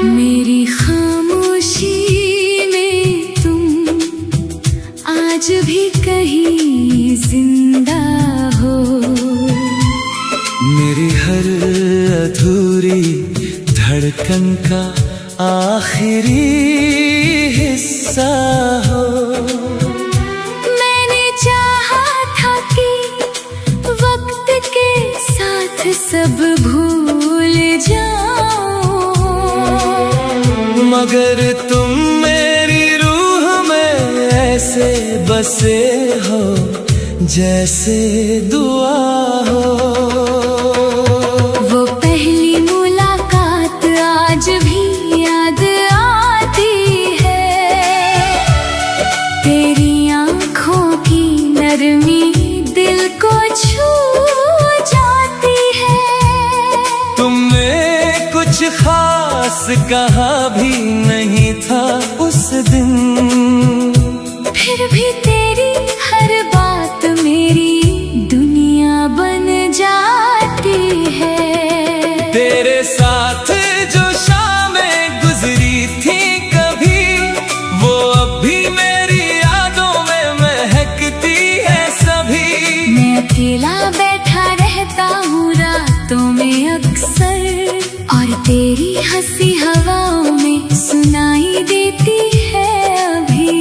मेरी खामोशी में तुम आज भी कहीं जिंदा हो। मेरी हर अधूरी धड़कन का आखिरी हिस्सा हो। मैंने चाहा था कि वक्त के साथ सब भूल जाओ, मगर तुम मेरी रूह में ऐसे बसे हो जैसे दुआ हो। वो पहली मुलाकात आज भी याद आती है। तेरी आँखों की नरमी दिल को छू जाती है। तुमने कुछ खास कहा भी नहीं था उस दिन, फिर भी तेरी हर बात मेरी दुनिया बन जाती है। तेरे साथ जो शामें गुजरी थी कभी, वो अब भी मेरी यादों में महकती है सभी। मैं अकेला बैठा रहता हूँ रातों में अक्सर, और तेरी हंसी हवाओं में सुनाई देती है अभी।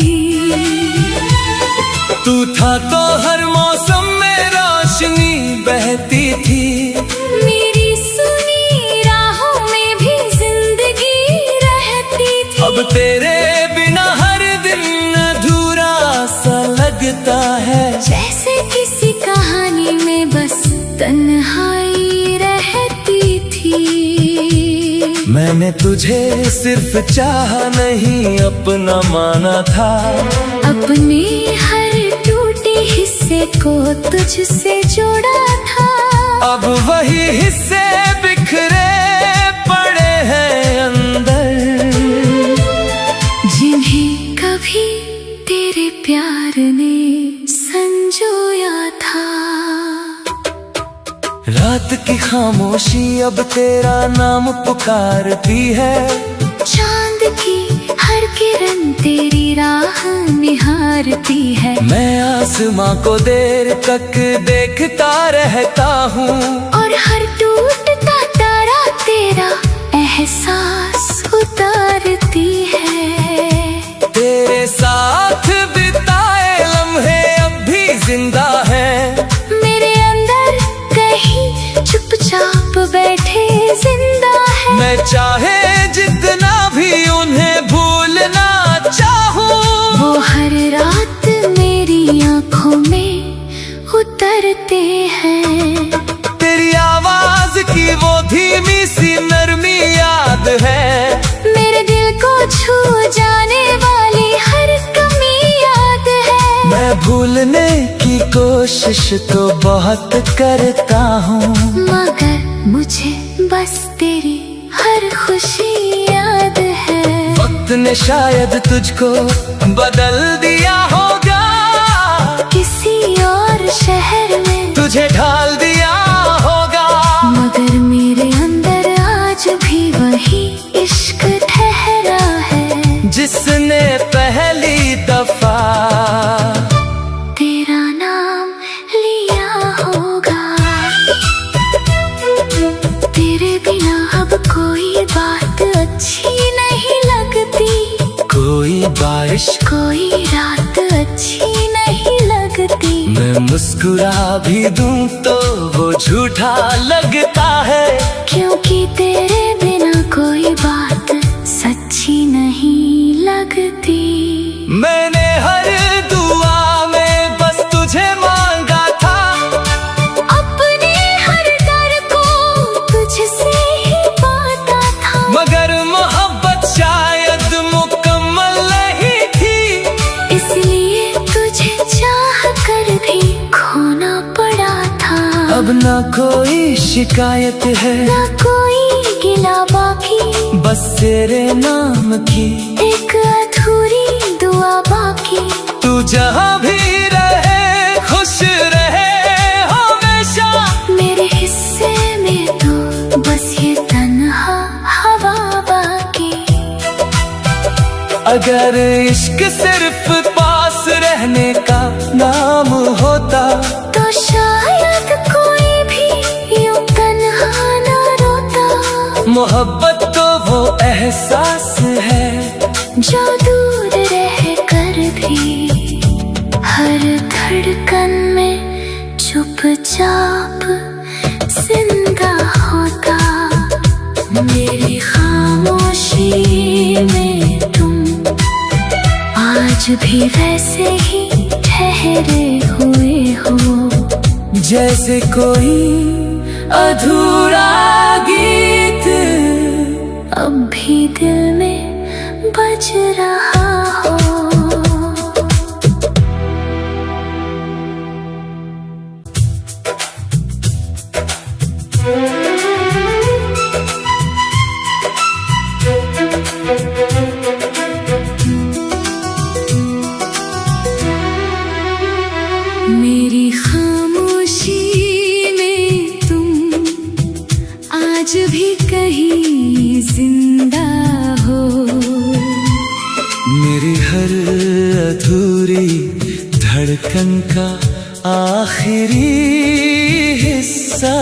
तू था तो हर मौसम में रोशनी बहती थी, मेरी सुनी राहों में भी जिंदगी रहती थी। अब तेरे बिना हर दिन अधूरा सा लगता है, जैसे किसी कहानी में बस तन्हाई रहती थी। मैंने तुझे सिर्फ चाहा नहीं अपना माना था। अपने हर टूटे हिस्से को तुझसे जोड़ा था। अब वही हिस्से बिखरे पड़े हैं अंदर, जिन्हें कभी तेरे प्यार ने संजोया था। रात की खामोशी अब तेरा नाम पुकारती है। चांद की हर किरण तेरी राह निहारती है। मैं आसमां को देर तक देखता रहता हूँ, और हर टूटता तारा तेरा एहसास उतारती है। तेरे साथ बिताए लम्हे अब भी जिंदा हैं। मेरे अंदर कहीं चुपचाप बैठे जिंदा है। मैं चाहे जितना भी उन्हें भूलना चाहूँ, वो हर रात मेरी आँखों में उतरते हैं। तेरी आवाज की वो धीमी सी नरमी याद है। मेरे दिल को छू जाने वाली हर कमी याद है। मैं भूलने की कोशिश तो बहुत करता हूँ, मगर मुझे बस तेरी हर खुशी याद है। वक्त ने शायद तुझको बदल दिया होगा, किसी और शहर में तुझे ढाल दिया होगा, मगर मेरे अंदर आज भी वही इश्क ठहरा है। जिसने पहली दफा तेरा नाम लिया होगा। तेरे बिना अब कोई बात अच्छी नहीं लगती, कोई बारिश कोई रात अच्छी नहीं लगती। मैं मुस्कुरा भी दूं तो वो झूठा लगता है, क्योंकि तेरे बिना कोई बात सच्ची नहीं लगती। मैंने हर दुआ में बस तुझे मांगा था, अपने हर डर को तुझसे ही पाता था, मगर मोहब्बत शायद मुकम्मल नहीं थी। इसलिए तुझे चाह कर भी खोना पड़ा था। अब ना कोई शिकायत है, ना कोई गिला बाकी, बस तेरे नाम की एक अधूरी दुआ बाकी। जहाँ भी रहे खुश रहे हमेशा। मेरे हिस्से में तो बस ये तन्हा हवा बाकी। अगर इश्क सिर्फ पास रहने का नाम होता तो शायद कोई भी यूं तन्हा न रोता। मोहब्बत तो वो एहसास है जो दूर रह कर भी हर धड़कन में चुपचाप जिंदा होता। मेरी खामोशी में तुम आज भी वैसे ही ठहरे हुए हो, जैसे कोई अधूरा गीत अब भी दिल में बज रहा हो। मेरी खामोशी में तुम आज भी कहीं जिंदा हो। मेरी हर अधूरी धड़कन का आखिरी हिस्सा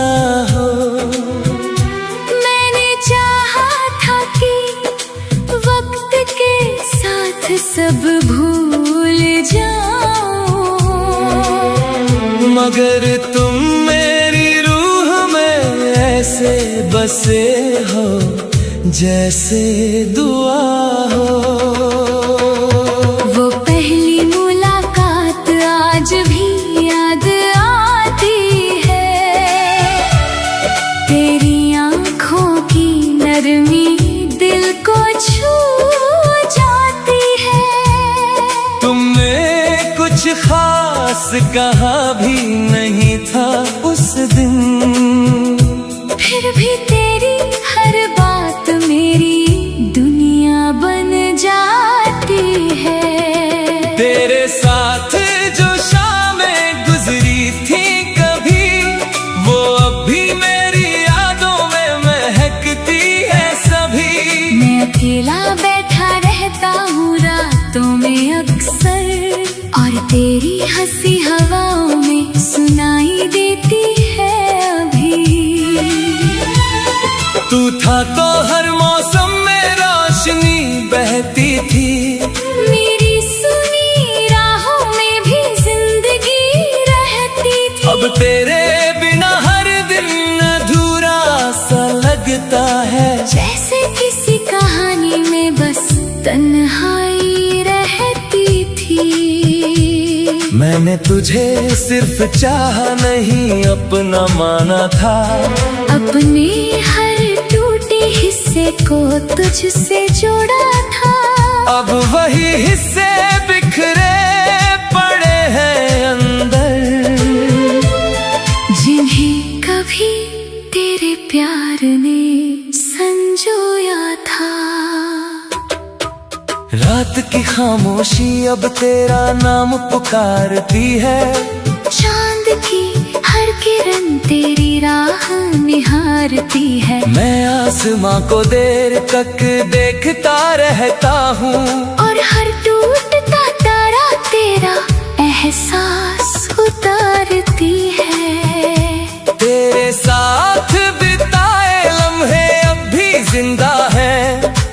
हो। मैंने चाहा था कि वक्त के साथ सब भूल जाओ, मगर तुम मेरी रूह में ऐसे बसे हो जैसे दुआ हो। वो पहली मुलाकात आज भी याद आती है। तेरी आंखों की नरमी दिल को छू जाती है। तुमने कुछ खास कहा भी नहीं था उस दिन, फिर भी तेरी हर बात मेरी दुनिया बन जाती है। तेरे साथ जो शामें गुजरी थी कभी, वो अब भी मेरी यादों में महकती है सभी। मैं अकेला बैठा रहता हूँ रातों में अक्सर, और तेरी हंसी हवाओं में सुनाई देती है अभी। तू था तो हर मौसम में रोशनी बहती थी, मेरी सुनी राहों में भी जिंदगी रहती थी। अब तेरे बिना हर दिन अधूरा सा लगता है, जैसे किसी कहानी में बस तन्हाई रहती थी। मैंने तुझे सिर्फ चाहा नहीं अपना माना था। अपने हर टूटे हिस्से को तुझसे जोड़ा था। अब वही हिस्से बिखरे पड़े हैं अंदर, जिन्हें कभी तेरे प्यार ने संजोया था। रात की खामोशी अब तेरा नाम पुकारती है। चांद की हर किरण तेरी राह निहारती है। मैं आसमां को देर तक देखता रहता हूँ, और हर टूटता तारा तेरा एहसास उतारती है। तेरे साथ बिताए लम्हे अब भी जिंदा है।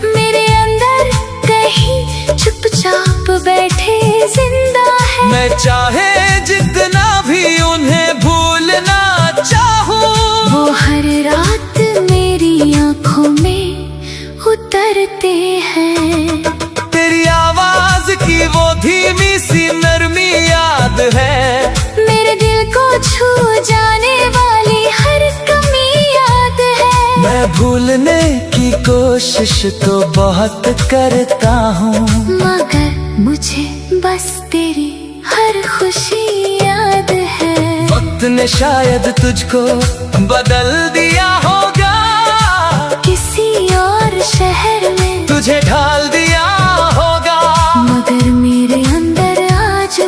मेरे अंदर कहीं चुपचाप बैठे जिंदा है। मैं चाहे जितना भी उन्हें भूलना चाहूँ, वो हर रात मेरी आंखों में उतरते हैं। तेरी आवाज की वो धीमी सी नरमी याद है। मेरे दिल को छू जाने वाली हर कमी याद है। मैं भूलने की कोशिश तो बहुत करता हूँ, मगर मुझे बस तेरी हर खुशी याद है। वक्त ने शायद तुझको बदल दिया होगा, किसी और शहर में तुझे ढाल दिया होगा, मगर मेरे अंदर आज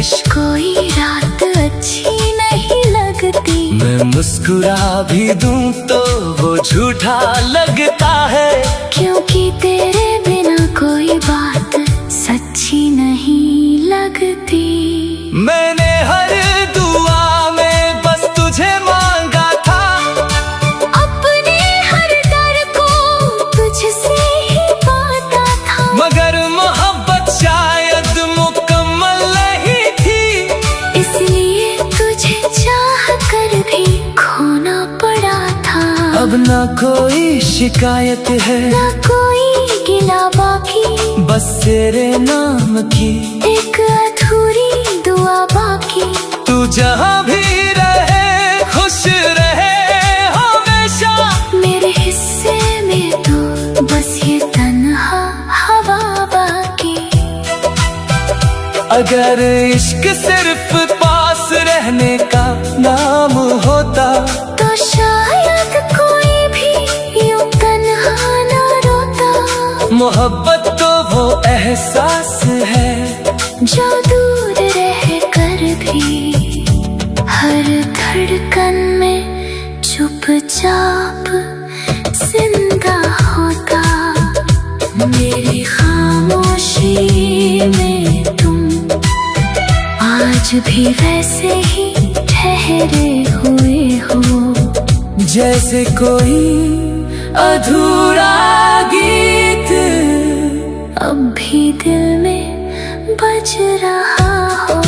कोई रात अच्छी नहीं लगती। मैं मुस्कुरा भी दूं तो वो झूठा लगता है, क्योंकि तेरे बिना कोई बात सच्ची नहीं लगती। मैंने हर दुआ में बस तुझे मांगा था, अपने हर डर को तुझसे ही पाता था। मगर मोहब्बत शायद मुकम्मल नहीं थी, इसलिए तुझे चाह कर भी खोना पड़ा था। अब ना कोई शिकायत है, ना कोई गिला बाकी, बस तेरे नाम की एक अधूरी दुआ बाकी। तू जहाँ भी रहे खुश रहे हमेशा, मेरे हिस्से में तो बस ये तन्हा हवा बाकी। अगर इश्क सिर्फ पास रहने का नाम होता, तो शायद कोई भी यूं तन्हा न रोता। मोहब्बत तो वो एहसास है जो दूर रह कर भी हर धड़कन में चुपचाप जिंदा होता। मेरी खामोशी में तुम आज भी वैसे ही ठहरे हुए हो, जैसे कोई अधूरा गीत अब भी दिल में बज रहा हो।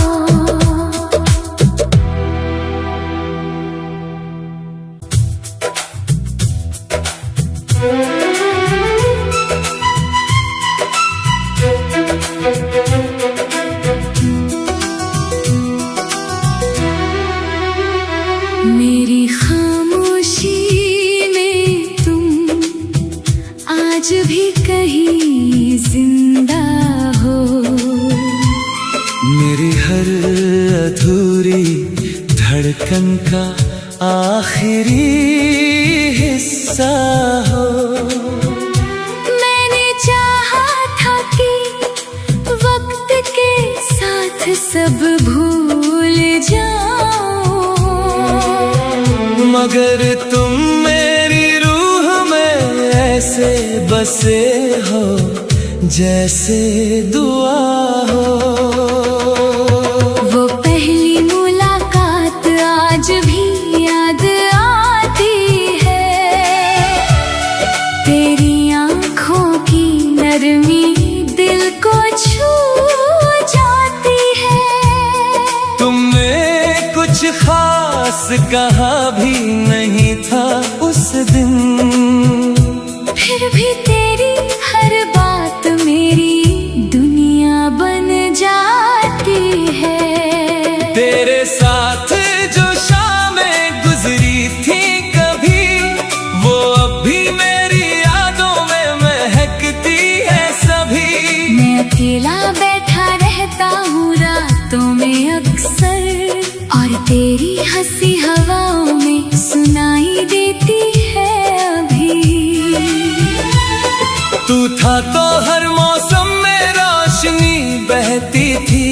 मेरी खामोशी में तुम आज भी कहीं जिंदा हो, मेरी हर अधूरी धड़कन का आखिरी हिस्सा हो। मैंने चाहा था कि वक्त के साथ सब भूल जाओ, मगर तुम मेरी रूह में ऐसे बसे हो जैसे दुआ हो। वो पहली मुलाकात आज भी याद आती है, तेरी आंखों की नरमी दिल को छू जाती है। तुमने कुछ खास कहा भी नहीं था उस दिन, फिर भी तेरी हर बात मेरी दुनिया बन जाती है। तेरे साथ जो शामें गुजरी थी कभी, वो अब भी मेरी यादों में महकती है सभी। मैं अकेला बैठा रहता हूँ रातों में अक्सर, और तेरी हंसी हवाओं में सुनाई देती है अभी। तू था तो हर मौसम में रोशनी बहती थी,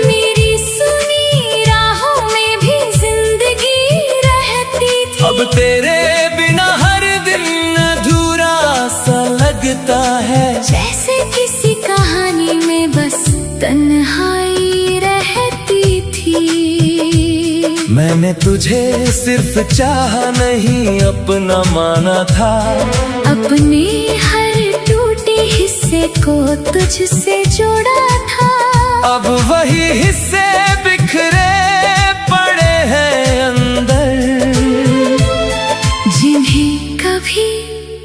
मेरी सुनी राहों में भी जिंदगी रहती थी। अब तेरे बिना हर दिन अधूरा सा लगता है, जैसे किसी कहानी में बस तन्हाई रहती थी। मैंने तुझे सिर्फ चाहा नहीं अपना माना था, अपने हर टूटे हिस्से को तुझसे जोड़ा था। अब वही हिस्से बिखरे पड़े हैं अंदर, जिन्हें कभी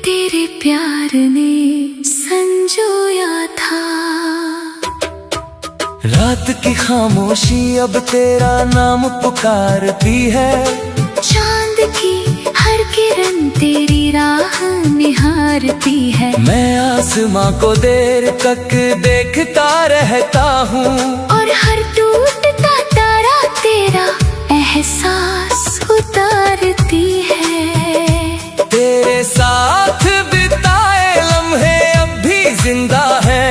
तेरे प्यार ने संजोया था। रात की खामोशी अब तेरा नाम पुकारती है, चांद की हर किरण तेरी राह निहारती है। मैं आसमां को देर तक देखता रहता हूँ, और हर टूटता तारा तेरा एहसास उतारती है। तेरे साथ बिताए लम्हे अब भी जिंदा है,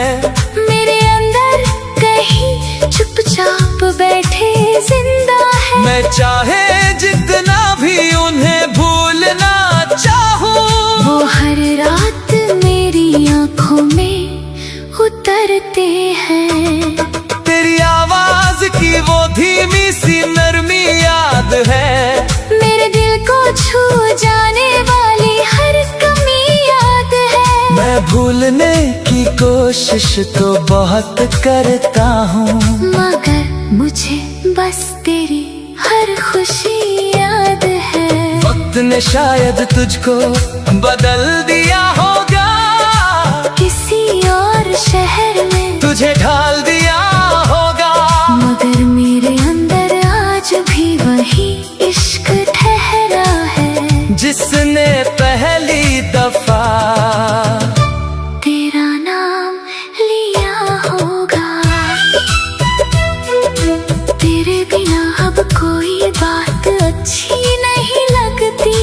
मेरे अंदर कहीं चुपचाप रहते हैं। तेरी आवाज की वो धीमी सी नरमी याद है, मेरे दिल को छू जाने वाली हर कमी याद है। मैं भूलने की कोशिश तो बहुत करता हूँ, मगर मुझे बस तेरी हर खुशी याद है। वक्त ने शायद तुझको बदल दिया होगा, किसी और शहर में तुझे ढाल दिया होगा, मगर मेरे अंदर आज भी वही इश्क ठहरा है, जिसने पहली दफा तेरा नाम लिया होगा। तेरे बिना अब कोई बात अच्छी नहीं लगती,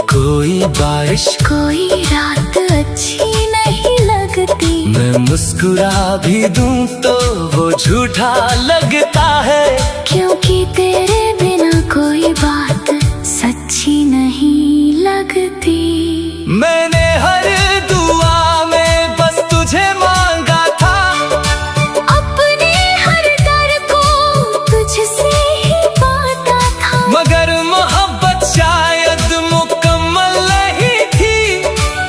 कोई बारिश कोई रात अच्छी नहीं लगती। मैं मुस्कुरा भी दूं तो वो झूठा लगता है, क्योंकि तेरे बिना कोई बात सच्ची नहीं लगती। मैंने हर दुआ में बस तुझे मांगा था, अपने हर दर को तुझसे ही पाता था, मगर मोहब्बत शायद मुकम्मल नहीं थी,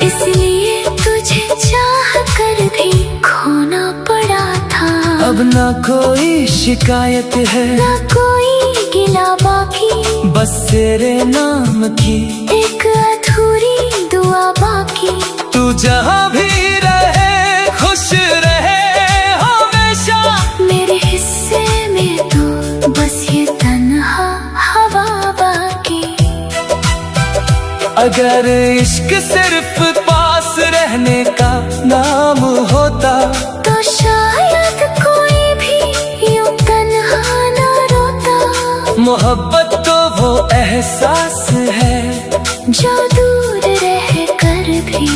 इसलिए तुझे चाह कर भी खोना पड़ा था। अब ना कोई शिकायत है, ना कोई गिला बाकी, बस तेरे नाम की एक अधूरी दुआ बाकी। तू जहाँ भी रहे खुश रहे हमेशा, मेरे हिस्से में तो बस ये तन्हा हवा बाकी। अगर इश्क सिर्फ पास रहने का नाम होता, तो शायद कोई भी यूं तन्हा ना रोता। मोहब्बत तो वो एहसास है, जो दूर रह कर भी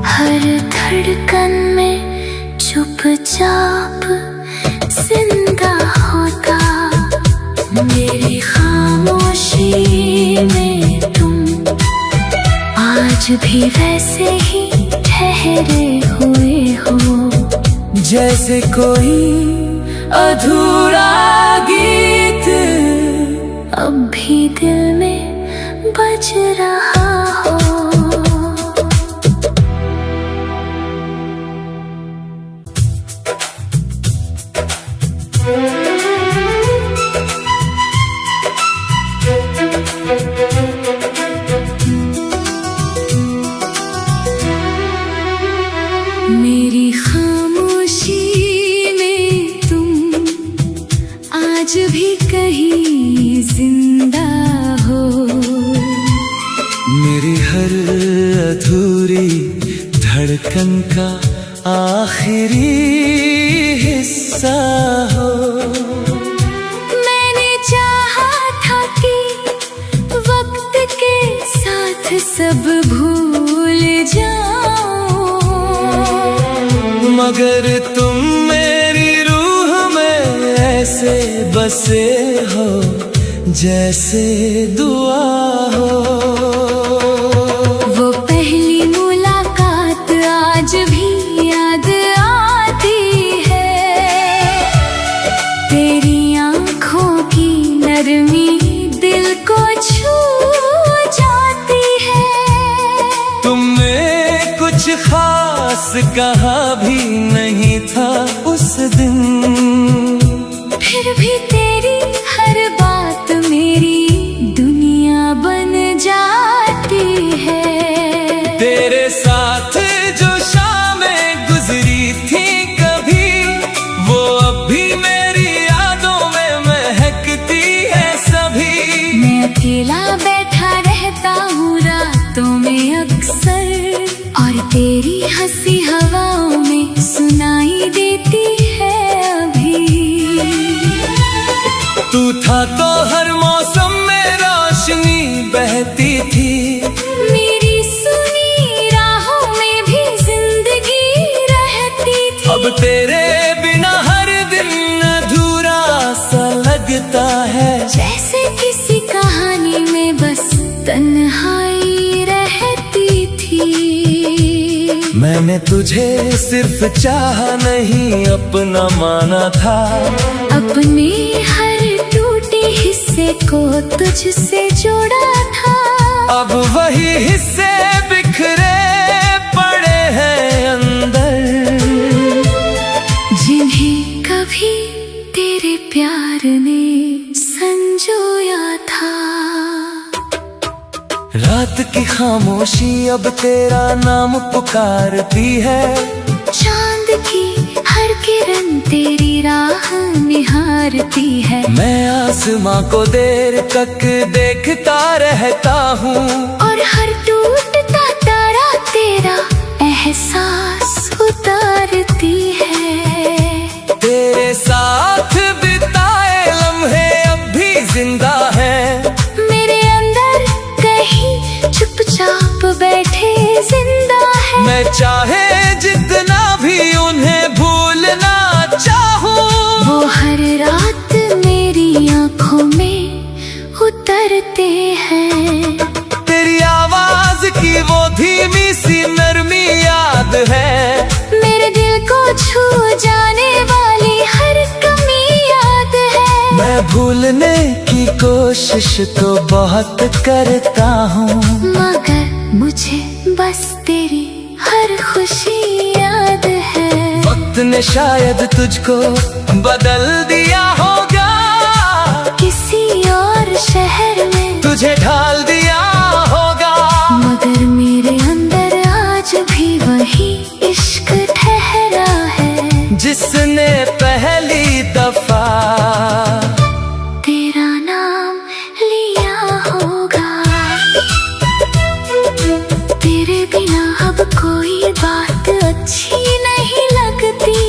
हर धड़कन में चुपचाप जिंदा होता। मेरी खामोशी में तुम आज भी वैसे ही ठहरे हुए हो, जैसे कोई अधूरा गीत अब भी दिल में बज रहा हो। मेरी खामोशी में तुम आज भी कहीं जिंदा हो, मेरी हर अधूरी धड़कन का आखिरी हिस्सा हो। मैंने चाहा था कि वक्त के साथ सब भूल जाओ, मगर तुम मेरी रूह में ऐसे बसे हो जैसे दुआ हो। वो पहली मुलाकात आज भी याद आती है, तेरी आंखों की नरमी दिल को छू जाती है। तुमने कुछ खास कहा भी नहीं था उस दिन, फिर भी तेरी हर बात मेरी दुनिया बन जाती है। तेरे साथ जो शामें गुजरी थी कभी, वो अब भी मेरी यादों में महकती है सभी। मैं अकेला बैठा रहता हूँ रातों में अक्सर, और तेरी हंसी हवाओं में सुनाई देती है अभी। तू था तो हर मौसम में रोशनी बहती थी, मेरी सुनी राहों में भी जिंदगी रहती थी। अब तेरे बिना हर दिन अधूरा सा लगता है, जैसे किसी कहानी में बस तन्हाई रहती थी। मैं मैंने तुझे सिर्फ चाहा नहीं अपना माना था। अपने हर टूटे हिस्से को तुझसे जोड़ा था। अब वही हिस्से बिखरे पड़े हैं अंदर, जिन्हें कभी तेरे प्यार ने संजोया था। रात की खामोशी अब तेरा नाम पुकारती है। चांद की हर किरण तेरी राह निहारती है। मैं आसमां को देर तक देखता रहता हूँ, और हर टूटता तारा तेरा एहसास उतारती है। तेरे साथ बिताए लम्हे अब भी जिंदा है। मेरे अंदर कहीं चुपचाप बैठे जिंदा है। मैं चाहे जितना भी उन्हें भूलना चाहूँ, वो हर रात मेरी आंखों में उतरते हैं। तेरी आवाज की वो धीमी सी नरमी याद है। मेरे दिल को छू जाने वाली हर कमी याद है। मैं भूलने की कोशिश तो बहुत करता हूँ, मगर मुझे बस तेरी हर खुशी याद है। वक्त ने शायद तुझको बदल दिया होगा, किसी और शहर में तुझे ढाल दिया होगा, मगर मेरे अंदर आज भी वही इश्क ठहरा है। जिसने पहली दफा तेरा नाम लिया होगा। तेरे बिना अब कोई बात अच्छी नहीं लगती,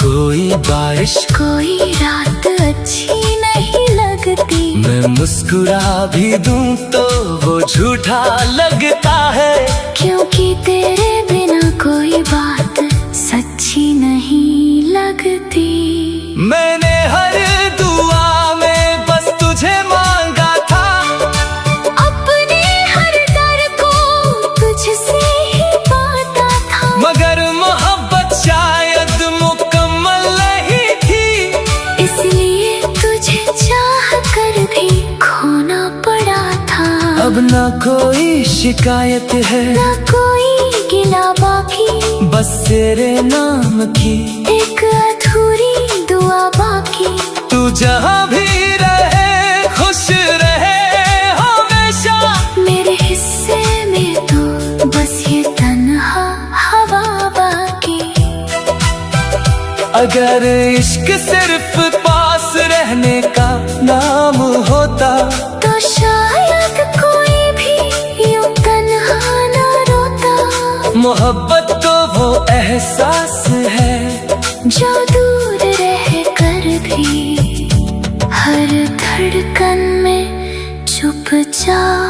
कोई बारिश कोई रात अच्छी नहीं लगती। मैं मुस्कुरा भी दूं तो वो झूठा लगता है, क्योंकि तेरे बिना कोई बात सच्ची नहीं लगती। मैंने हर दुआ में बस तुझे मांगा था, अपने हर डर को तुझसे ही पाता था। मगर मोहब्बत शायद मुकम्मल नहीं थी, इसलिए तुझे चाह कर भी खोना पड़ा था। अब ना कोई शिकायत है, ना कोई गिला बाकी, बस तेरे नाम की एक अधूरी दुआ बाकी। तू जहाँ भी रहे खुश रहे हमेशा। मेरे हिस्से में तो बस ये तन्हा हवा बाकी। अगर इश्क सिर्फ पास रहने का नाम होता, तो शायद कोई भी यूं तन्हा न रोता। मोहब्बत तो वो एहसास है, जो दूर रह कर भी हर धड़कन में चुपचाप